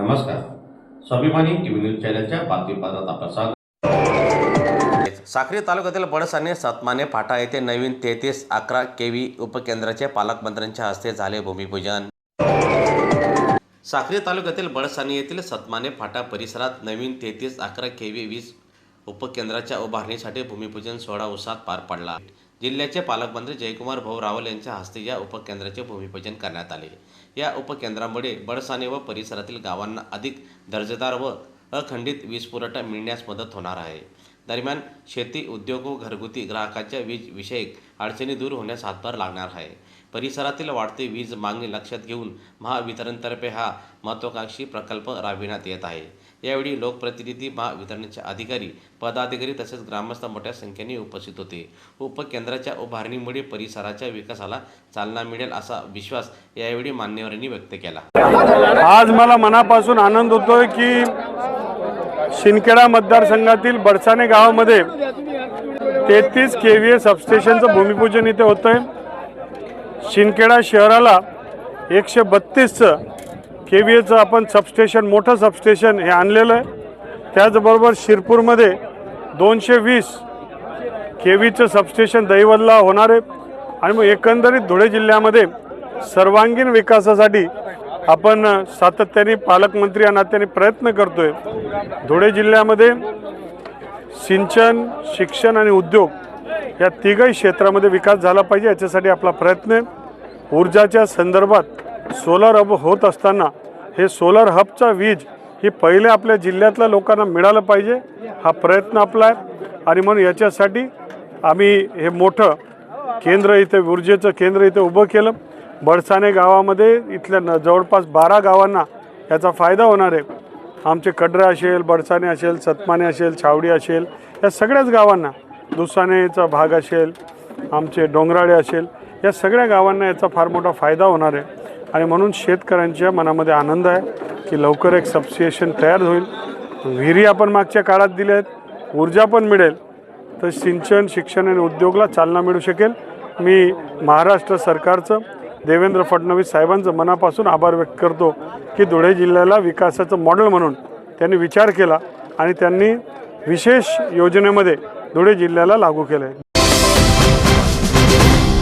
नमस्कार. स्वाभिमानी TV news चॅनलच्या बातमीपत्रात आपलं स्वागत. साक्री तालुक्यातील बडसाने सतमाने फाटा येथे नवीन 3311 केव्ही उपकेंद्राचे पालकमंत्र्यांच्या हस्ते झाले भूमिपूजन. साक्री तालुक्यातील बडसाने येथील सतमाने फाटा परिसरात नवीन 3311 केव्ही 20 उपकेंद्राच्या उभारणीसाठी भूमिपूजन सोहळा उत्साहात पार पडला. जिल्ह्याचे पालकमंत्री जयकुमार भाऊ रावल यांच्या हस्ते या उपकेंद्राचे भूमिपूजन करण्यात आले. या उपकेंद्रामुळे बडसाने व परिसरातील गावांना अधिक दर्जेदार व अखंडित वीज पुरवठा मिळण्यास मदत होणार आहे. दरम्यान शेती, उद्योग व घरगुती ग्राहकांच्या वीज विषयक अडचणी दूर होण्यास हातभार लागणार आहे. परिसरातील वाढती वीज मागणी लक्षात घेऊन महावितरणतर्फे हा महत्त्वाकांक्षी प्रकल्प राबविण्यात येत आहे. यावेळी लोकप्रतिनिधी, महावितरणचे अधिकारी, पदाधिकारी तसेच ग्रामस्थ मोठ्या संख्येने उपस्थित होते. उपकेंद्राच्या उभारणीमुळे परिसराच्या विकासाला चालना मिळेल असा विश्वास यावेळी मान्यवरांनी व्यक्त केला. आज मला मनापासून आनंद होतोय की शिंदखेडा मतदारसंघातील बडसाने गावामध्ये 33 केव्हीए सबस्टेशनचं भूमिपूजन इथे होतंय. शिंदखेडा शहराला 132 केव्हीएचं आपण सबस्टेशन, मोठं सबस्टेशन हे आणलेलं आहे. त्याचबरोबर शिरपूरमध्ये 220 केव्हीचं सबस्टेशन दहिवदला होणार आहे. आणि मग एकंदरीत धुळे जिल्ह्यामध्ये सर्वांगीण विकासासाठी आपण सातत्याने पालकमंत्री या नात्याने प्रयत्न करतोय. धुळे जिल्ह्यामध्ये सिंचन, शिक्षण आणि उद्योग या तिघही क्षेत्रामध्ये विकास झाला पाहिजे, याच्यासाठी आपला प्रयत्न आहे. ऊर्जाच्या संदर्भात सोलर हब होत असताना हे सोलर हबचा वीज ही पहिले आपल्या जिल्ह्यातल्या लोकांना मिळालं पाहिजे, हा प्रयत्न आपला आहे. आणि म्हणून याच्यासाठी आम्ही हे मोठं केंद्र इथे, ऊर्जेचं केंद्र इथे उभं केलं. बडसाने गावामध्ये इथल्या जवळपास 12 गावांना याचा फायदा होणार आहे. आमचे कडरा असेल, बडसाने असेल, सतमाने असेल, छावडी असेल, या सगळ्याच गावांना, दुसानेचा भाग असेल, आमचे डोंगराळे असेल, या सगळ्या गावांना याचा फार मोठा फायदा होणार आहे. आणि म्हणून शेतकऱ्यांच्या मनामध्ये आनंद आहे की लवकर एक सबस्टेशन तयार होईल. विहिरी आपण मागच्या काळात दिल्या आहेत, ऊर्जा पण मिळेल, तर सिंचन, शिक्षण आणि उद्योगाला चालना मिळू शकेल. मी महाराष्ट्र सरकारचं, देवेंद्र फडणवीस साहेबांचं मनापासून आभार व्यक्त करतो की धुळे जिल्ह्याला विकासाचं मॉडेल म्हणून त्यांनी विचार केला आणि त्यांनी विशेष योजनेमध्ये धुळे जिल्ह्याला लागू केलं आहे.